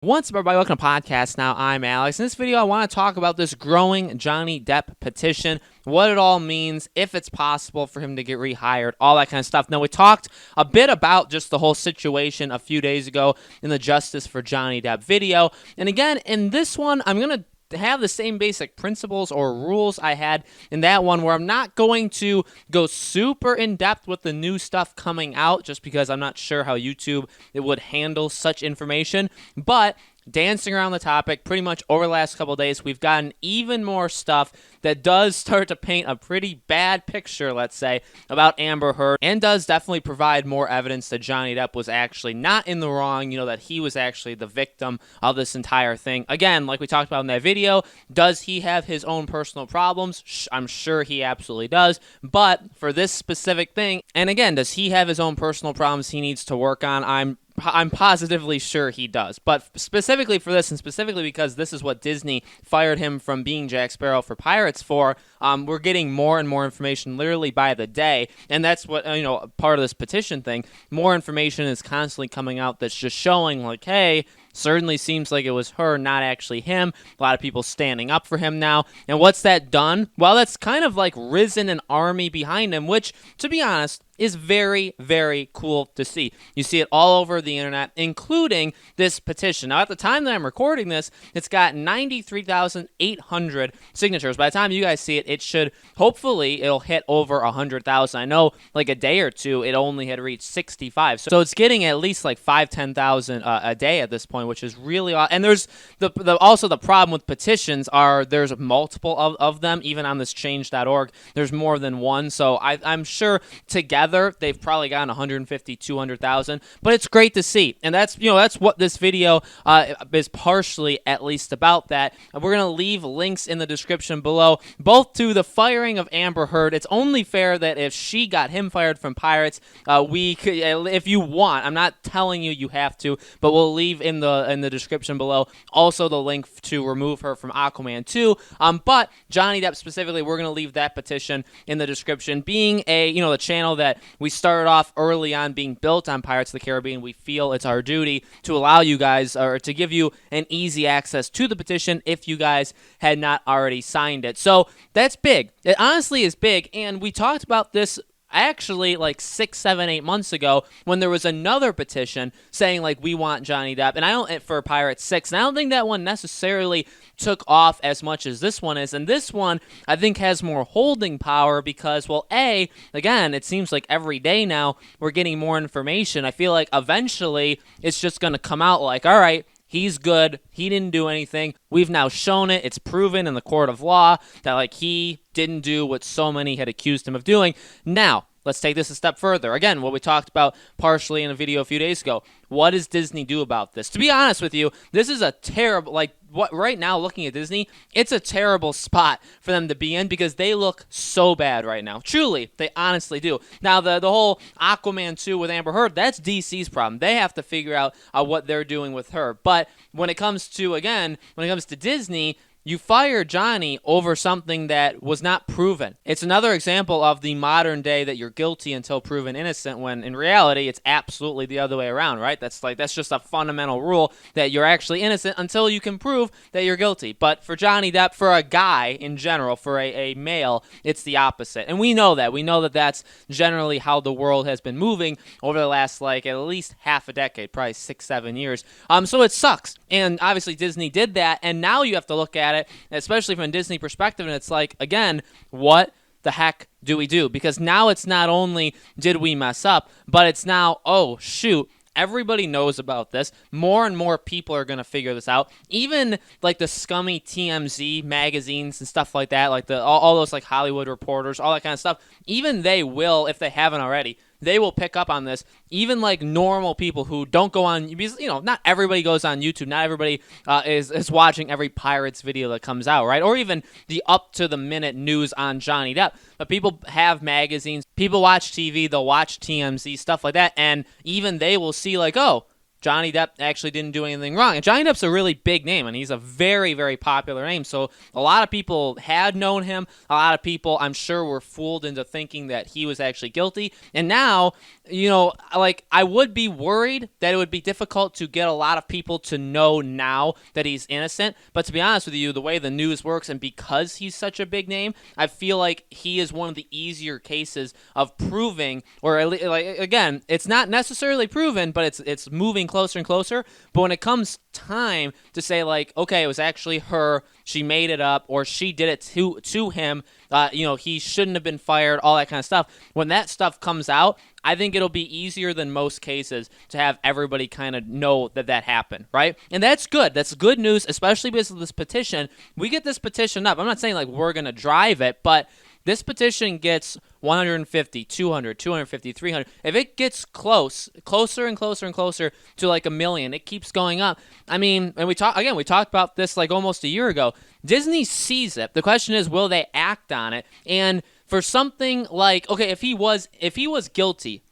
What's up, everybody? Welcome to podcast. Now, I'm Alex. In this video, I want to talk about this growing Johnny Depp petition, what it all means, if it's possible for him to get rehired, all that kind of stuff. Now, we talked a bit about just the whole situation a few days ago in the Justice for Johnny Depp video. And again, in this one, I'm going to have the same basic principles or rules I had in that one, where I'm not going to go super in depth with the new stuff coming out just because I'm not sure how YouTube it would handle such information, but dancing around the topic pretty much over the last couple of days, we've gotten even more stuff that does start to paint a pretty bad picture, let's say, about Amber Heard, and does definitely provide more evidence that Johnny Depp was actually not in the wrong, that he was actually the victim of this entire thing. Again, like we talked about in that video, does he have his own personal problems? I'm sure he absolutely does, but for this specific thing, and again, does he have his own personal problems he needs to work on? I'm positively sure he does. But specifically for this, and specifically because this is what Disney fired him from being Jack Sparrow for Pirates for, we're getting more and more information literally by the day. And that's what, part of this petition thing, more information is constantly coming out that's just showing like, hey, certainly seems like it was her, not actually him. A lot of people standing up for him now. And what's that done? Well, that's kind of like risen an army behind him, which, to be honest, is very, very cool to see. You see it all over the internet, including this petition. Now, at the time that I'm recording this, it's got 93,800 signatures. By the time you guys see it, it should, hopefully, it'll hit over 100,000. I know, like a day or two, it only had reached 65. So it's getting at least like 10,000 a day at this point, which is really awesome. And there's also the problem with petitions are there's multiple of them, even on this change.org. There's more than one. So I'm sure together they've probably gotten 150, 200,000, but it's great to see. And that's what this video is partially at least about that. We're going to leave links in the description below, both to the firing of Amber Heard. It's only fair that if she got him fired from Pirates, we could, if you want, I'm not telling you have to, but we'll leave in the description below also the link to remove her from Aquaman 2. But Johnny Depp specifically, we're going to leave that petition in the description. Being the channel that we started off early on being built on Pirates of the Caribbean, we feel it's our duty to allow you guys, or to give you an easy access to the petition if you guys had not already signed it. So that's big. It honestly is big, and we talked about this actually like 6, 7, 8 months ago when there was another petition saying like we want Johnny Depp, and for Pirates 6, and I don't think that one necessarily took off as much as this one is. And this one I think has more holding power because, well, again, it seems like every day now we're getting more information. I feel like eventually it's just going to come out like, all right, he's good. He didn't do anything. We've now shown it. It's proven in the court of law that like he didn't do what so many had accused him of doing. Now, let's take this a step further. Again, what we talked about partially in a video a few days ago. What does Disney do about this? To be honest with you, this is a terrible, right now looking at Disney, it's a terrible spot for them to be in because they look so bad right now. Truly, they honestly do. Now, the whole Aquaman 2 with Amber Heard, that's DC's problem. They have to figure out what they're doing with her. But when it comes to Disney, you fire Johnny over something that was not proven. It's another example of the modern day that you're guilty until proven innocent, when in reality it's absolutely the other way around, right? That's just a fundamental rule that you're actually innocent until you can prove that you're guilty. But for Johnny Depp, for a guy in general, for a male, it's the opposite. And we know that. We know that that's generally how the world has been moving over the last at least half a decade, probably 6, 7 years. So it sucks. And obviously Disney did that, and now you have to look at it, especially from a Disney perspective, and it's like, again, what the heck do we do? Because now it's not only did we mess up, but it's now, oh, shoot, everybody knows about this. More and more people are going to figure this out. Even like the scummy TMZ magazines and stuff like that, like all those like Hollywood Reporters, all that kind of stuff, even they will, if they haven't already, they will pick up on this. Even like normal people who don't go on, because not everybody goes on YouTube. Not everybody is watching every Pirates video that comes out, right? Or even the up to the minute news on Johnny Depp. But people have magazines. People watch TV. They'll watch TMZ, stuff like that, and even they will see like, oh, Johnny Depp actually didn't do anything wrong. And Johnny Depp's a really big name, and he's a very, very popular name. So a lot of people had known him. A lot of people, I'm sure, were fooled into thinking that he was actually guilty. And now, like, I would be worried that it would be difficult to get a lot of people to know now that he's innocent. But to be honest with you, the way the news works, and because he's such a big name, I feel like he is one of the easier cases of proving, or like, again, it's not necessarily proven, but it's moving closer and closer. But when it comes time to say, like, okay, it was actually her, she made it up, or she did it to him, he shouldn't have been fired, all that kind of stuff. When that stuff comes out, I think it'll be easier than most cases to have everybody kind of know that happened, right? And that's good. That's good news, especially because of this petition. We get this petition up. I'm not saying, like, we're going to drive it, but this petition gets 150, 200, 250, 300. If it gets closer and closer and closer to like 1 million, it keeps going up. I mean, and we talked about this like almost a year ago. Disney sees it. The question is, will they act on it? And for something like, okay, if he was guilty,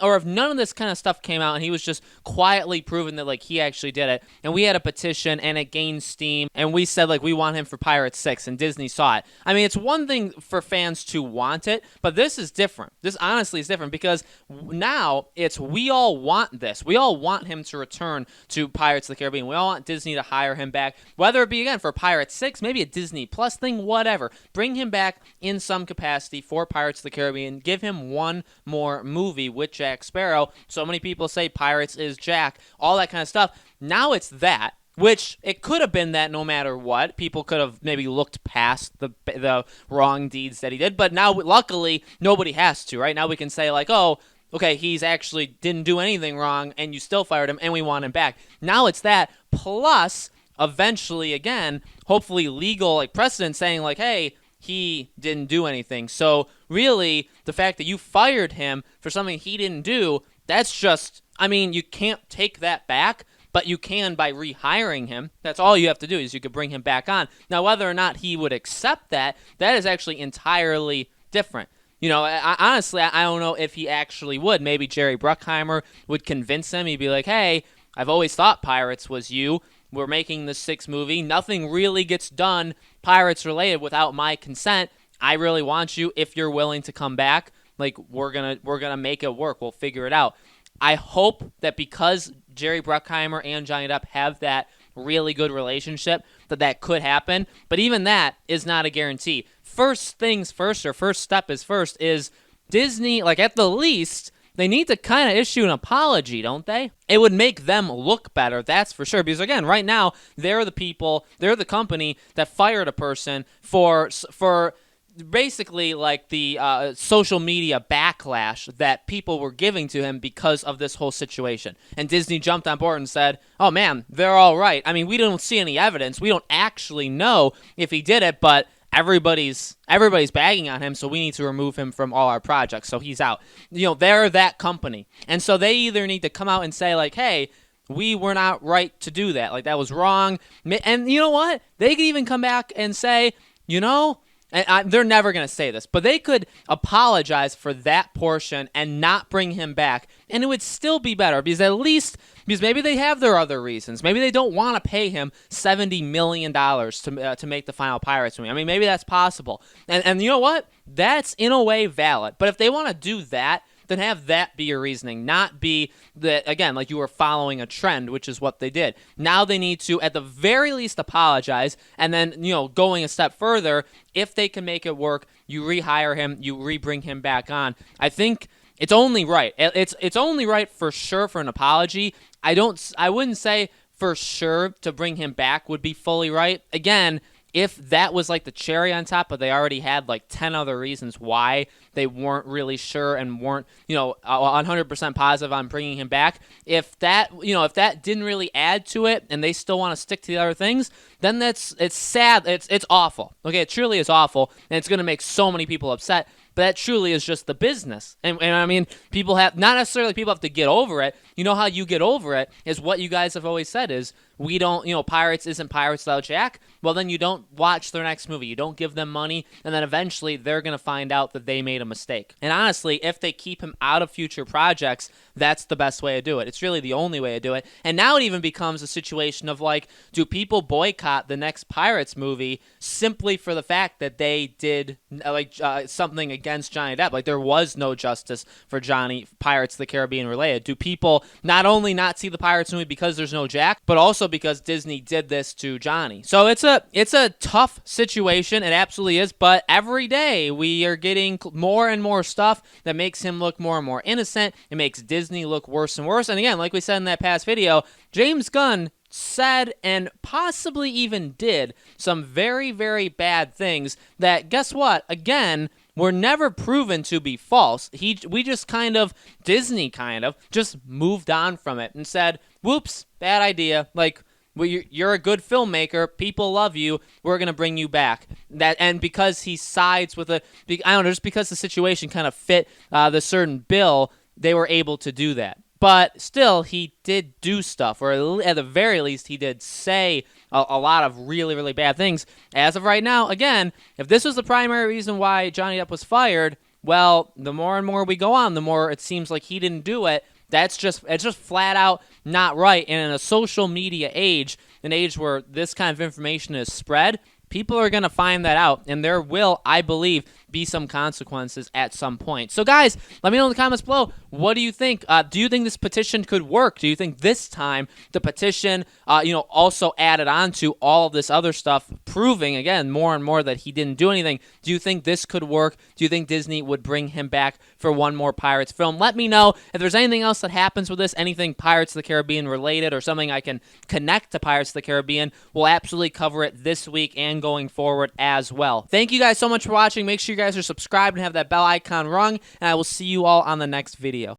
or if none of this kind of stuff came out and he was just quietly proven that, like, he actually did it, and we had a petition and it gained steam, and we said, like, we want him for Pirates 6, and Disney saw it. I mean, it's one thing for fans to want it, but this is different. This honestly is different, because now we all want this. We all want him to return to Pirates of the Caribbean. We all want Disney to hire him back, whether it be, again, for Pirates 6, maybe a Disney Plus thing, whatever. Bring him back in some capacity for Pirates of the Caribbean. Give him one more movie with Jack Sparrow. So many people say Pirates is Jack, all that kind of stuff. Now it's that, which it could have been that no matter what. People could have maybe looked past the wrong deeds that he did, but now, luckily, nobody has to, right? Now we can say, like, oh, okay, he's actually didn't do anything wrong, and you still fired him, and we want him back. Now it's that, plus, eventually, again, hopefully legal, like, precedent saying, like, hey, he didn't do anything. So really, the fact that you fired him for something he didn't do, that's just, I mean, you can't take that back, but you can by rehiring him. That's all you have to do, is you could bring him back on. Now, whether or not he would accept that is actually entirely different. Honestly, I don't know if he actually would. Maybe Jerry Bruckheimer would convince him. He'd be like, hey, I've always thought Pirates was you. We're making the 6th movie. Nothing really gets done Pirates related without my consent. I really want you. If you're willing to come back, like, we're gonna make it work. We'll figure it out. I hope that because Jerry Bruckheimer and Johnny Depp have that really good relationship, that could happen. But even that is not a guarantee. First things first, or first step is first, is Disney, like, at the least, they need to kind of issue an apology, don't they? It would make them look better, that's for sure. Because, again, right now, they're the company that fired a person for basically, like, the social media backlash that people were giving to him because of this whole situation. And Disney jumped on board and said, oh, man, they're all right. I mean, we don't see any evidence. We don't actually know if he did it, but everybody's bagging on him, so we need to remove him from all our projects, so he's out. They're that company. And so they either need to come out and say, like, hey, we were not right to do that. Like, that was wrong. And you know what? They could even come back and say, and they're never going to say this, but they could apologize for that portion and not bring him back, and it would still be better, because maybe they have their other reasons. Maybe they don't want to pay him $70 million to make the final Pirates movie. I mean, maybe that's possible. And you know what? That's in a way valid. But if they want to do that, then have that be your reasoning, not be that, again, like you were following a trend, which is what they did. Now they need to, at the very least, apologize, and then, going a step further, if they can make it work, you rehire him, you re-bring him back on. I think it's only right. It's only right for sure for an apology. I wouldn't say for sure to bring him back would be fully right. Again, if that was like the cherry on top, but they already had like 10 other reasons why they weren't really sure and weren't, 100% positive on bringing him back. If that didn't really add to it and they still want to stick to the other things, then it's sad. It's awful. Okay, it truly is awful, and it's going to make so many people upset. But that truly is just the business. And I mean, people have, not necessarily people have to get over it. You know how you get over it is what you guys have always said is we don't, Pirates isn't Pirates without Jack, well, then you don't watch their next movie. You don't give them money, and then eventually they're going to find out that they made a mistake. And honestly, if they keep him out of future projects, that's the best way to do it. It's really the only way to do it. And now it even becomes a situation of like, do people boycott the next Pirates movie simply for the fact that they did something against Johnny Depp? Like, there was no justice for Pirates of the Caribbean related. Do people not only not see the Pirates movie because there's no Jack, but also because Disney did this to Johnny? So it's a tough situation. It absolutely is. But every day we are getting more and more stuff that makes him look more and more innocent. It makes Disney look worse and worse. And again, like we said in that past video, James Gunn said and possibly even did some very, very bad things that, guess what? Again, were never proven to be false. Disney kind of just moved on from it and said, whoops, bad idea. Like, well, you're a good filmmaker. People love you. We're going to bring you back. And because he sides with just because the situation kind of fit the certain bill, they were able to do that. But still, he did do stuff, or at the very least, he did say a lot of really, really bad things. As of right now, again, if this was the primary reason why Johnny Depp was fired, well, the more and more we go on, the more it seems like he didn't do it. It's just flat out not right. And in a social media age, an age where this kind of information is spread, people are going to find that out, and there will, I believe, be some consequences at some point. So, guys, let me know in the comments below. What do you think? Do you think this petition could work? Do you think this time the petition, also added on to all of this other stuff, proving, again, more and more that he didn't do anything? Do you think this could work? Do you think Disney would bring him back for one more Pirates film? Let me know if there's anything else that happens with this, anything Pirates of the Caribbean related or something I can connect to Pirates of the Caribbean. We'll absolutely cover it this week and going forward as well. Thank you guys so much for watching. Make sure you guys are subscribed and have that bell icon rung, and I will see you all on the next video.